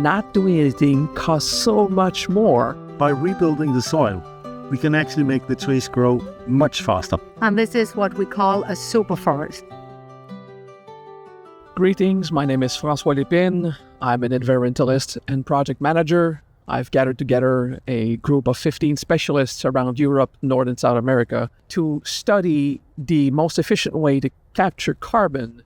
not doing anything costs so much more. By rebuilding the soil, we can actually make the trees grow much faster. And this is what we call a super forest. Greetings, my name is François Lépine. I'm an environmentalist and project manager. I've gathered together a group of 15 specialists around Europe, North and South America to study the most efficient way to capture carbon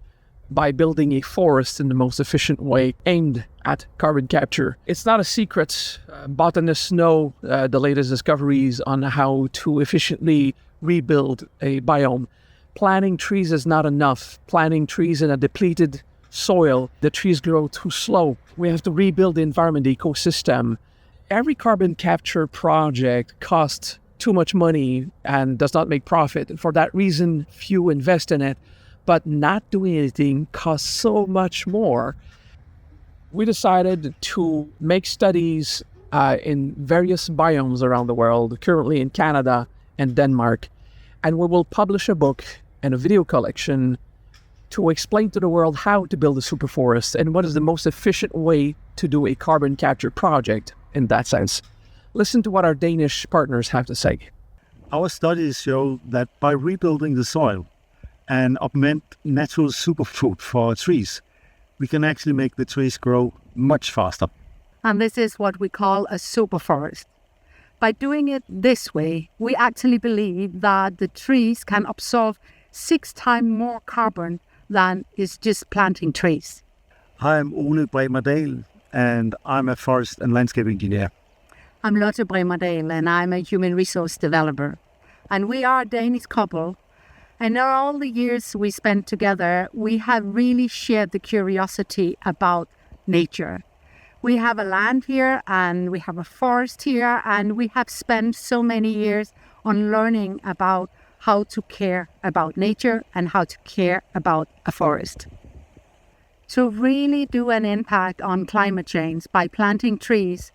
by building a forest in the most efficient way aimed at carbon capture. It's not a secret. Botanists know the latest discoveries on how to efficiently rebuild a biome. Planting trees is not enough. Planting trees in a depleted soil, the trees grow too slow. We have to rebuild the environment, the ecosystem. Every carbon capture project costs too much money and does not make profit. And for that reason, few invest in it. But not doing anything costs so much more. We decided to make studies in various biomes around the world, currently in Canada and Denmark. And we will publish a book and a video collection to explain to the world how to build a superforest and what is the most efficient way to do a carbon capture project in that sense. Listen to what our Danish partners have to say. Our studies show that by rebuilding the soil and augment natural superfood for trees, we can actually make the trees grow much faster. And this is what we call a super forest. By doing it this way, we actually believe that the trees can absorb 6 times more carbon than is just planting trees. Hi, I'm Ole Bremerdal, and I'm a forest and landscape engineer. I'm Lotte Bremerdal, and I'm a human resource developer. And we are a Danish couple. And in all the years we spent together, we have really shared the curiosity about nature. We have a land here and we have a forest here, and we have spent so many years on learning about how to care about nature and how to care about a forest. To really do an impact on climate change by planting trees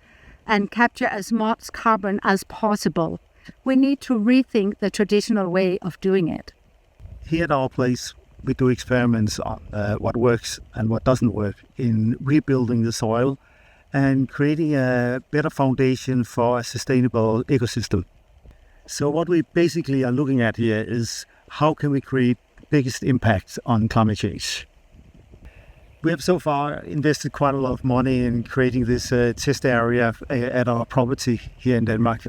and capture as much carbon as possible, we need to rethink the traditional way of doing it. Here at our place, we do experiments on what works and what doesn't work in rebuilding the soil and creating a better foundation for a sustainable ecosystem. So what we basically are looking at here is how can we create the biggest impact on climate change. We have so far invested quite a lot of money in creating this test area at our property here in Denmark.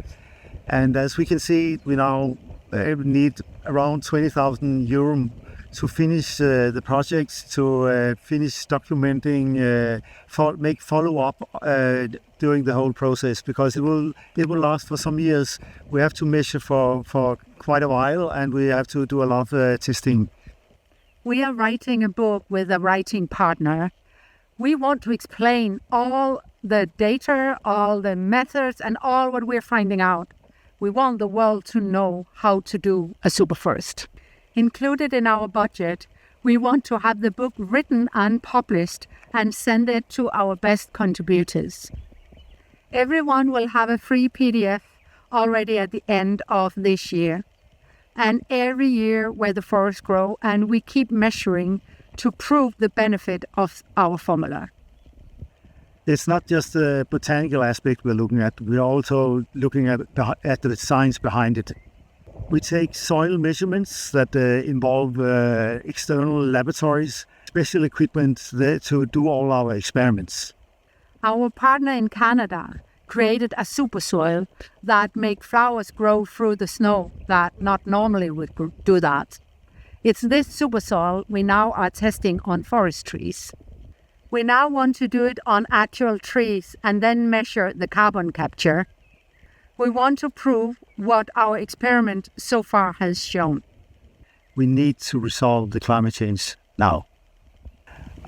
And as we can see, we now need around 20,000 euro to finish the project, to finish documenting, make follow-up during the whole process, because it will last for some years. We have to measure for quite a while, and we have to do a lot of testing. We are writing a book with a writing partner. We want to explain all the data, all the methods, and all what we're finding out. We want the world to know how to do a superforest. Included in our budget, we want to have the book written and published and send it to our best contributors. Everyone will have a free PDF already at the end of this year. And every year where the forests grow, and we keep measuring to prove the benefit of our formula. It's not just the botanical aspect we're looking at, we're also looking at the science behind it. We take soil measurements that involve external laboratories, special equipment there to do all our experiments. Our partner in Canada created a super soil that make flowers grow through the snow that not normally would do that. It's this super soil we now are testing on forest trees. We now want to do it on actual trees and then measure the carbon capture. We want to prove what our experiment so far has shown. We need to resolve the climate change now.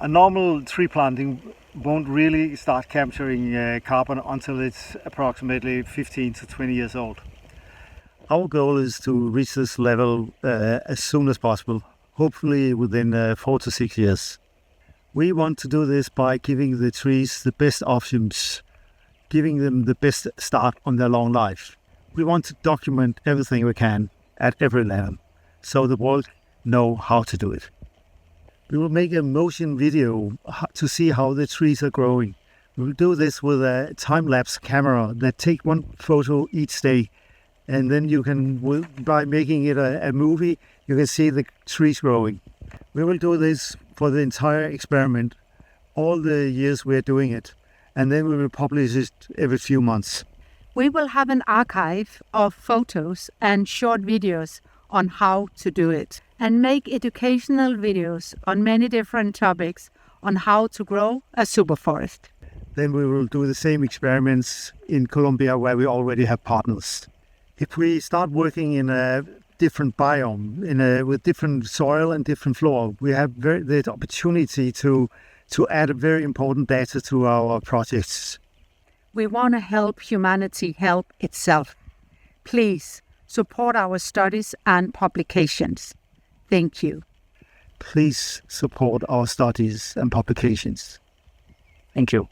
A normal tree planting won't really start capturing carbon until it's approximately 15 to 20 years old. Our goal is to reach this level as soon as possible, hopefully within 4 to 6 years. We want to do this by giving the trees the best options, giving them the best start on their long life. We want to document everything we can at every level, so the world know how to do it. We will make a motion video to see how the trees are growing. We'll do this with a time-lapse camera that take one photo each day. And then you can, by making it a movie, you can see the trees growing. We will do this for the entire experiment, all the years we're doing it. And then we will publish it every few months. We will have an archive of photos and short videos on how to do it, and make educational videos on many different topics on how to grow a superforest. Then we will do the same experiments in Colombia where we already have partners. If we start working in a different biome, with different soil and different flora, we have the opportunity to add very important data to our projects. We want to help humanity help itself. Please support our studies and publications. Thank you. Please support our studies and publications. Thank you.